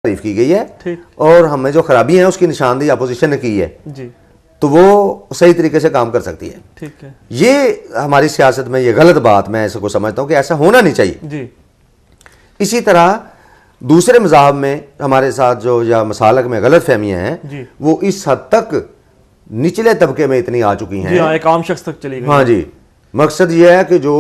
تعریف کی گئی ہے اور ہمیں جو خرابی ہیں اس کی نشاندہی اپوزیشن نے کی ہے جی تو وہ صحیح طریقے سے کام کر سکتی ہے. ٹھیک ہے. یہ ہماری سیاست میں یہ غلط بات میں ایسے کو سمجھتا ہوں کہ ایسا ہونا نہیں چاہیے. جی اسی طرح دوسرے مذاہب میں ہمارے ساتھ جو یا مسالک میں غلط فہمیاں ہیں وہ اس حد تک نچلے طبقے میں اتنی آ چکی ہیں. جی ہاں، ایک عام شخص تک چلی گئی. ہاں جی، مقصد یہ ہے کہ جو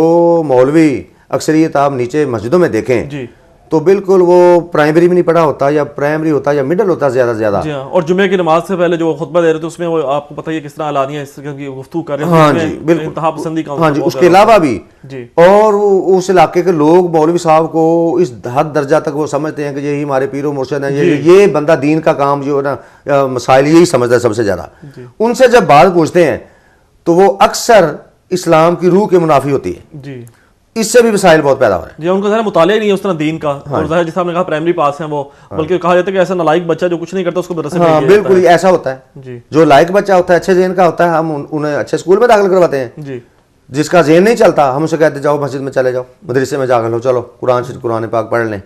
مولوی اکثریت آپ نیچے مسجدوں میں دیکھیں جی تو بالکل وہ پرائمری میں نہیں پڑھا ہوتا یا پرائمری ہوتا یا مڈل ہوتا زیادہ سے زیادہ. جی ہاں، اور جمعے کی نماز سے پہلے جو خطبہ دے رہے تھے اس میں وہ آپ کو پتہ ہی کس طرح اعلانیہ اس طرح کی گفتگو کر رہے ہیں. ہاں جی بالکل، انتہا پسندی کا. ہاں جی، اس کے علاوہ بھی جی اور اس علاقے کے لوگ مولوی صاحب کو اس حد درجہ تک وہ سمجھتے ہیں کہ یہی ہمارے پیر و مرشد ہیں. یہ بندہ دین کا کام جو ہے نا مسائل یہی سمجھتا ہے سب سے زیادہ. ان سے جب بات پوچھتے ہیں تو وہ اکثر اسلام کی روح کے منافی ہوتی ہے. جی اس سے بھی مسائل بہت پیدا ہو رہے ہیں. جی ان کا ظاہر مطالعہ نہیں ہے اس طرح دین کا. اور ظاہر جس آپ نے کہا پرائمری پاس ہیں وہ، بلکہ کہا جاتا ہے کہ ایسا نالائق بچہ جو کچھ نہیں کرتا اس کو مدرسے میں. ہاں بالکل ایسا ہوتا ہے. جی جو لائق بچہ ہوتا ہے، اچھے ذہن کا ہوتا ہے، ہم انہیں اچھے اسکول میں داخل کرواتے ہیں. جی جس کا ذہن نہیں چلتا ہم اسے کہتے جاؤ مسجد میں چلے جاؤ، مدرسے میں داخل ہو، چلو قرآن پاک پڑھ لیں.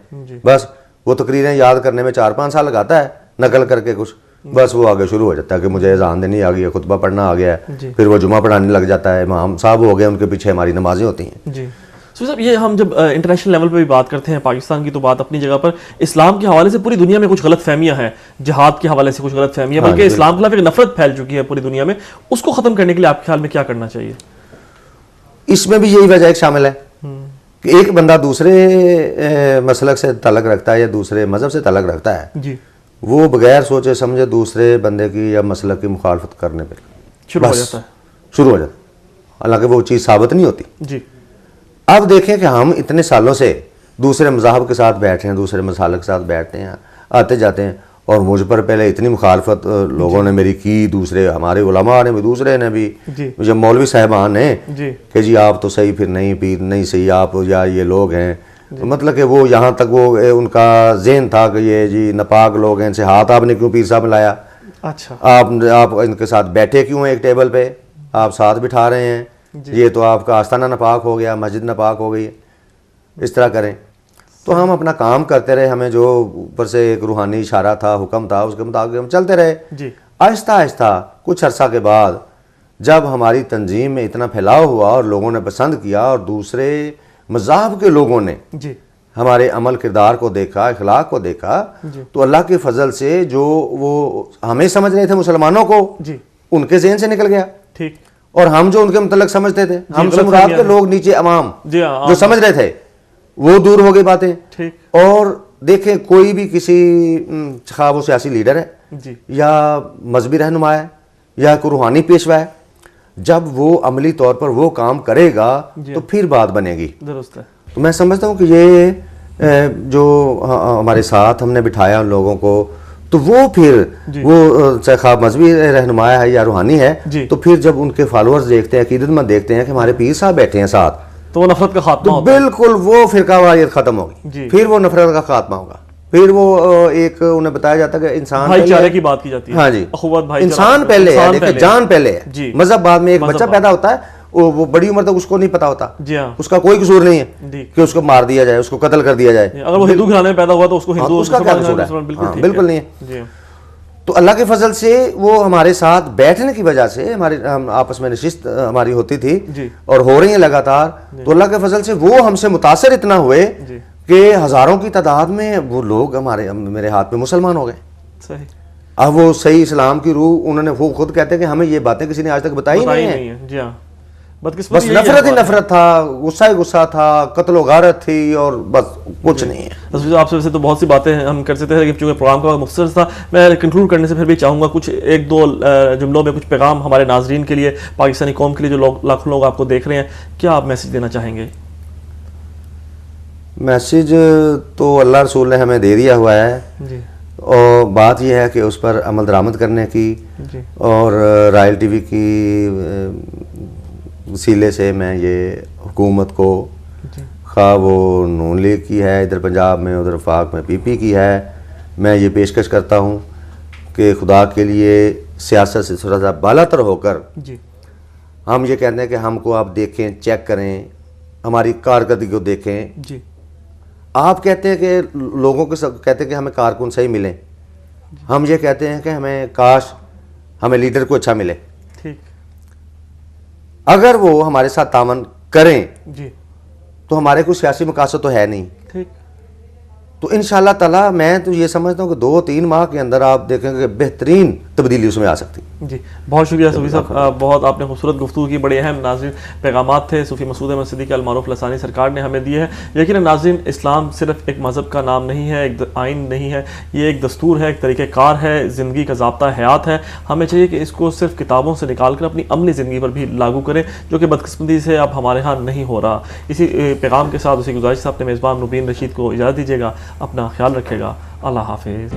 بس وہ تقریریں یاد کرنے میں 4-5 سال لگاتا ہے نقل کر کے کچھ، بس وہ آگے شروع ہو جاتا ہے کہ مجھے اذان دینی آ گئی ہے، خطبہ پڑھنا آ گیا ہے. پھر وہ جمعہ پڑھانے لگ جاتا ہے. امام صاحب ہو گئے، ان کے پیچھے ہماری نمازیں ہوتی ہیں. جی صاحب، یہ ہم جب انٹرنیشنل لیول پہ بھی بات کرتے ہیں پاکستان کی تو بات اپنی جگہ پر اسلام کے حوالے سے پوری دنیا میں کچھ غلط فہمیاں ہیں، جہاد کے حوالے سے کچھ غلط فہمیاں، بلکہ اسلام کے خلاف ایک نفرت پھیل چکی ہے پوری دنیا میں. اس کو ختم کرنے کے لیے آپ کے خیال میں کیا کرنا چاہیے؟ اس میں بھی یہی وجہ ایک شامل ہے کہ ایک بندہ دوسرے مسلک سے تعلق رکھتا ہے یا دوسرے مذہب سے تعلق رکھتا ہے جی وہ بغیر سوچے سمجھے دوسرے بندے کی یا مسلک کی مخالفت کرنے پہ شروع ہو جاتا ہے. شروع ہو جاتا ہے، حالانکہ وہ چیز ثابت نہیں ہوتی. جی اب دیکھیں کہ ہم اتنے سالوں سے دوسرے مذاہب کے ساتھ بیٹھے ہیں، دوسرے مسالک کے ساتھ بیٹھتے ہیں، آتے جاتے ہیں، اور مجھ پر پہلے اتنی مخالفت لوگوں نے میری کی، دوسرے ہمارے علماء نے بھی، دوسرے نے بھی، جب مولوی صاحبان ہیں کہ جی آپ تو صحیح، پھر نہیں پیر نہیں صحیح آپ، یا یہ لوگ ہیں. مطلب کہ وہ یہاں تک وہ ان کا ذہن تھا کہ یہ جی ناپاک لوگ ہیں، ان سے ہاتھ آپ نے کیوں پیر صاحب ملایا؟ اچھا آپ ان کے ساتھ بیٹھے کیوں ہیں ایک ٹیبل پہ؟ آپ ساتھ بٹھا رہے ہیں، یہ تو آپ کا آستانہ ناپاک ہو گیا، مسجد ناپاک ہو گئی. اس طرح کریں تو ہم اپنا کام کرتے رہے. ہمیں جو اوپر سے ایک روحانی اشارہ تھا، حکم تھا، اس کے مطابق ہم چلتے رہے. آہستہ آہستہ کچھ عرصہ کے بعد جب ہماری تنظیم میں اتنا پھیلاؤ ہوا اور لوگوں نے پسند کیا اور دوسرے مذاہب کے لوگوں نے ہمارے عمل کردار کو دیکھا، اخلاق کو دیکھا، تو اللہ کے فضل سے جو وہ ہمیں سمجھ رہے تھے مسلمانوں کو، ان کے ذہن سے نکل گیا. ٹھیک. اور ہم جو ان کے متعلق سمجھتے تھے، ہم سے مراد کے لوگ نیچے عوام جو سمجھ رہے تھے وہ دور ہو گئی باتیں. اور دیکھیں کوئی بھی کسی خواہ وہ سیاسی لیڈر ہے یا مذہبی رہنما ہے یا کوئی روحانی پیشوا ہے، جب وہ عملی طور پر وہ کام کرے گا تو پھر بات بنے گی. درست ہے. تو میں سمجھتا ہوں کہ یہ جو ہمارے ساتھ ہم نے بٹھایا ان لوگوں کو، تو وہ پھر وہ چاہے خواہ مذہبی رہنما ہے یا روحانی ہے، تو پھر جب ان کے فالوورز دیکھتے ہیں، عقیدت مند دیکھتے ہیں کہ ہمارے پیر صاحب بیٹھے ہیں ساتھ، تو وہ نفرت کا خاتمہ ہوتا ہے. بالکل وہ فرقہ واریت ختم ہوگی، پھر وہ نفرت کا خاتمہ ہوگا. پھر وہ ایک انہیں بتایا جاتا ہے کہ انسان بھائی چارے کی بات کی جاتی ہے. ہاں جی، اخوت بھائی انسان پہلے ہے، دیکھیں جان پہلے ہے، مذہب بعد میں. ایک بچہ پیدا ہوتا ہے وہ بڑی عمر تک اس کو نہیں پتا ہوتا، اس کا کوئی قصور نہیں ہے کہ اس کو مار دیا جائے، اس کو قتل کر دیا جائے. اگر وہ ہندو گھرانے میں پیدا ہوا تو اس کو ہندو، اس کا کیا قصور ہے؟ بالکل نہیں ہے. تو اللہ کے فضل سے وہ ہمارے ساتھ بیٹھنے کی وجہ سے ہماری آپس میں نشست ہماری ہوتی تھی اور ہو رہی ہیں لگاتار. تو اللہ کے فضل سے وہ ہم سے متاثر اتنا ہوئے کہ ہزاروں کی تعداد میں وہ لوگ میرے ہاتھ میں مسلمان ہو گئے. اب وہ صحیح اسلام کی روح انہوں نے، وہ خود کہتے ہیں کہ ہمیں یہ باتیں کسی نے آج تک بتائی نہیں ہیں. بس نفرت ہی نفرت تھا، غصہ ہی غصہ تھا، قتل و غارت تھی، اور بس کچھ نہیں ہے. آپ سے ویسے تو بہت سی باتیں ہم کر سکتے ہیں، چونکہ پروگرام کا مختصر تھا. میں کنکلوڈ کرنے سے پھر بھی چاہوں گا کچھ ایک دو جملوں میں کچھ پیغام ہمارے ناظرین کے لیے، پاکستانی قوم کے لیے جو لاکھوں لوگ آپ کو دیکھ رہے ہیں، کیا آپ میسج دینا چاہیں گے؟ میسج تو اللہ رسول نے ہمیں دے دیا ہوا ہے، اور بات یہ ہے کہ اس پر عمل درآمد کرنے کی. اور رائل ٹی وی کی وسیلے سے میں یہ حکومت کو، خواہ وہ نون لیگ کی ہے ادھر پنجاب میں، ادھر وفاق میں پی پی کی ہے، میں یہ پیشکش کرتا ہوں کہ خدا کے لیے سیاست سے تھوڑا سا بالا تر ہو کر ہم یہ کہتے ہیں کہ ہم کو آپ دیکھیں، چیک کریں، ہماری کارکردگی کو دیکھیں. آپ کہتے ہیں کہ لوگوں کے کہتے ہیں کہ ہمیں کارکن صحیح ملیں، ہم یہ کہتے ہیں کہ ہمیں کاش ہمیں لیڈر کو اچھا ملے. ٹھیک. اگر وہ ہمارے ساتھ تعاون کریں جی. تو ہمارے کوئی سیاسی مقاصد تو ہے نہیں. ٹھیک. تو انشاءاللہ تعالیٰ میں تو یہ سمجھتا ہوں کہ 2-3 ماہ کے اندر آپ دیکھیں گے کہ بہترین تبدیلی اس میں آ سکتی. جی بہت شکریہ صوفی صاحب، بہت آپ نے خوبصورت گفتگو کی، بڑے اہم ناظرین پیغامات تھے صوفی مسعود احمد صدیقی المعروف لسانی سرکار نے ہمیں دیے ہیں. یقیناً ناظرین، اسلام صرف ایک مذہب کا نام نہیں ہے، ایک آئین نہیں ہے، یہ ایک دستور ہے، ایک طریقہ کار ہے، زندگی کا ضابطہ حیات ہے. ہمیں چاہیے کہ اس کو صرف کتابوں سے نکال کر اپنی عملی زندگی پر بھی لاگو کریں، جو کہ بدقسمتی سے اب ہمارے ہاں نہیں ہو رہا. اسی پیغام کے ساتھ اسی گزارش سے اپنے میزبان مبین رشید کو اجازت دیجیے گا. اپنا خیال رکھے گا. اللہ حافظ.